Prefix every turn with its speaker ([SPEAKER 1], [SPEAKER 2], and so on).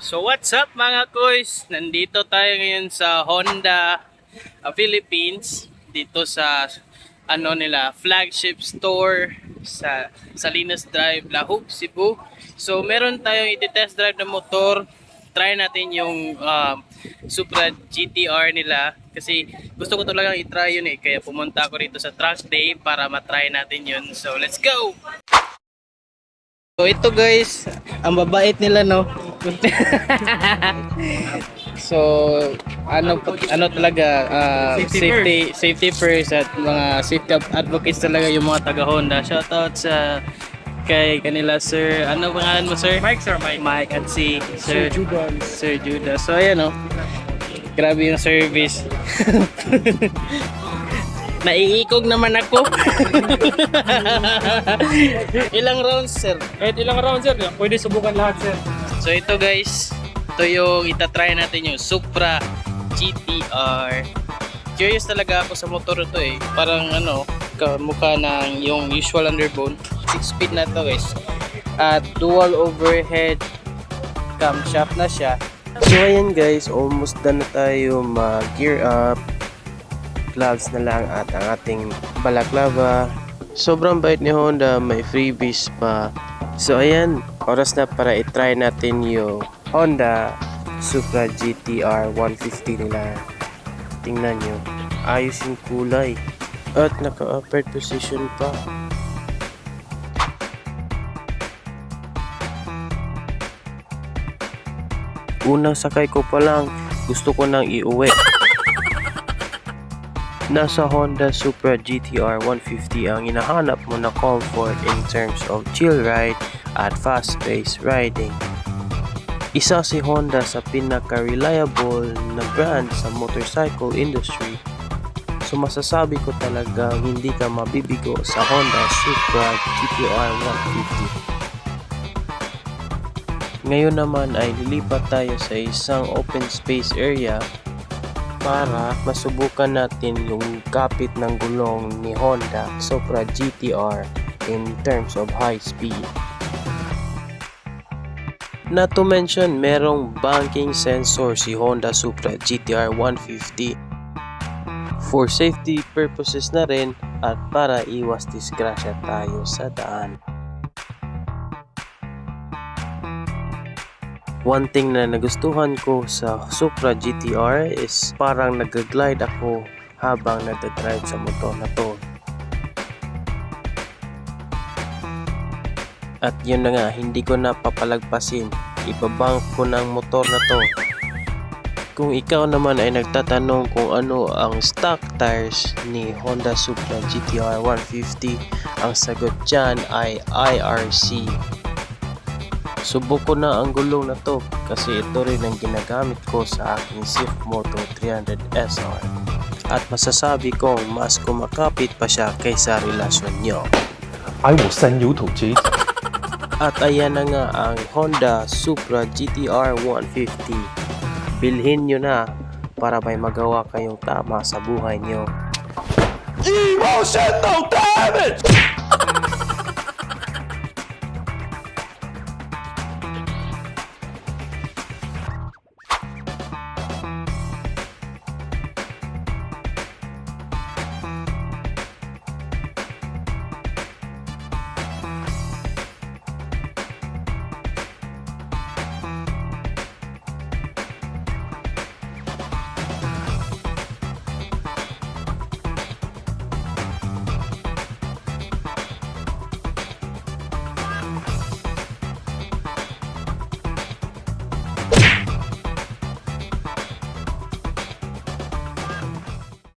[SPEAKER 1] So what's up mga kuys? Nandito tayo ngayon sa Honda Philippines dito sa flagship store sa Salinas Drive, Lahub, Cebu. So meron tayong i-test drive na motor. Try natin yung Supra GTR nila kasi gusto ko talagang i-try yun kaya pumunta ako rito sa track day para matry natin yun. So let's go! So ito guys, ang babait nila no. So ano talaga safety first at mga safety advocates talaga yung mga taga Honda. Shoutout sa kay kanila sir. Ano pangalan mo sir?
[SPEAKER 2] Mike, sir, Mike.
[SPEAKER 1] Mike at si Sir
[SPEAKER 2] Judas.
[SPEAKER 1] Sir Judas. So ayan no. Grabe yung service. Naiikog naman ako. Ilang rounds sir?
[SPEAKER 2] Kahit ilang round, sir. Pwede subukan lahat, sir.
[SPEAKER 1] So ito guys, ito yung itatry natin yung Supra GTR. Curious talaga ako sa motor ito Parang mukha ng yung usual underbone. 6-speed na to guys. At dual overhead camshaft na siya.
[SPEAKER 3] So ayan guys, almost done na tayo mag-gear up. Gloves na lang at ang ating balaklava. Sobrang bait ni Honda, may freebies pa. So ayan, oras na para i-try natin yung Honda Supra GTR 150 nila. Tingnan nyo, ayos yung kulay at naka-upward position pa. Unang sakay ko pa lang, gusto ko nang iuwi. Nasa Honda Supra GTR 150 ang hinahanap mo na comfort in terms of chill ride at fast-paced riding. Isa si Honda sa pinaka-reliable na brand sa motorcycle industry. So masasabi ko talagang hindi ka mabibigo sa Honda Supra GTR 150. Ngayon naman ay lilipat tayo sa isang open space area para masubukan natin yung kapit ng gulong ni Honda Supra GTR in terms of high speed. Not to mention, merong banking sensor si Honda Supra GTR 150 for safety purposes na rin at para iwas disgrasya tayo sa daan. One thing na nagustuhan ko sa Supra GTR is parang nag-glide ako habang nagdadrive sa motor na to. At yun na nga, hindi ko na papalagpasin. Ibabank ko ng motor na to. Kung ikaw naman ay nagtatanong kung ano ang stock tires ni Honda Supra GTR 150, ang sagot dyan ay IRC. Subok ko na ang gulong na to kasi ito rin ang ginagamit ko sa aking Swift Moto 300 SR. At masasabi kong mas kumakapit pa siya kaysa relasyon nyo.
[SPEAKER 4] I will send you to jail.
[SPEAKER 3] At ayan na nga ang Honda Supra GTR 150. Bilhin nyo na para may magawa kayong tama sa buhay nyo.
[SPEAKER 4] Emotional damage!